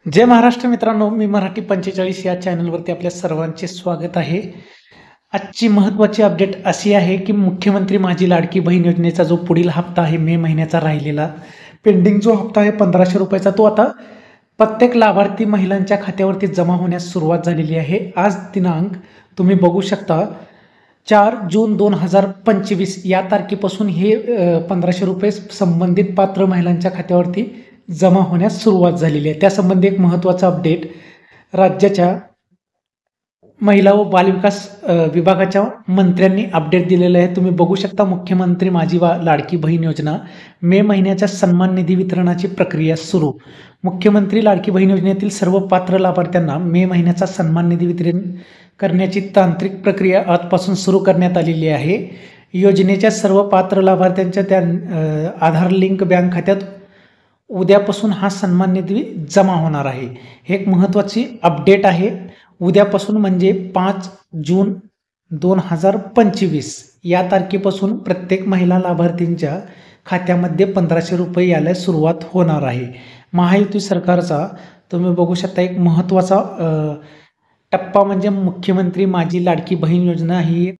जय महाराष्ट्र मित्रांनो, मी मराठी 45 या चॅनलवरती आपल्या सर्वांचे स्वागत आहे. आजची महत्त्वाची अपडेट अशी आहे, की मुख्यमंत्री माझी लाडकी बहीण योजनेचा जो पुढील हप्ता आहे मे महिन्याचा राहिलेला पेंडिंग जो हप्ता आहे ₹1500 चा तो आता प्रत्येक लाभार्थी महिलांच्या खात्यावरती जमा होण्यास सुरुवात झालेली आहे. आज दिनांक तुम्ही बघू शकता 4 जून 2025 या तारखेपासून हे ₹1500 संबंधित पात्र महिलांच्या खात्यावरती जमा होण्यास सुरुवात झालेली आहे. त्यासंबंधी एक महत्त्वाचा अपडेट राज्याच्या महिला व बालविकास विभागाच्या मंत्र्यांनी अपडेट दिलेलं आहे. तुम्ही बघू शकता मुख्यमंत्री माझी लाडकी बहीण योजना मे महिन्याच्या सन्मान निधी वितरणाची प्रक्रिया सुरू. मुख्यमंत्री लाडकी बहीण योजनेतील सर्व पात्र लाभार्थ्यांना मे महिन्याचा सन्मान निधी वितरण करण्याची तांत्रिक प्रक्रिया आजपासून सुरू करण्यात आलेली आहे. योजनेच्या सर्व पात्र लाभार्थ्यांच्या त्या आधार लिंक बँक खात्यात उद्यापासून हा सन्मान निधी जमा होणार आहे. हे एक महत्त्वाची अपडेट आहे. उद्यापासून म्हणजे 5 जून 2025 या तारखेपासून प्रत्येक महिला लाभार्थींच्या खात्यामध्ये ₹1500 यायला सुरुवात होणार आहे. महायुती सरकारचा तुम्ही बघू शकता एक महत्त्वाचा टप्पा म्हणजे मुख्यमंत्री माझी लाडकी बहीण योजना ही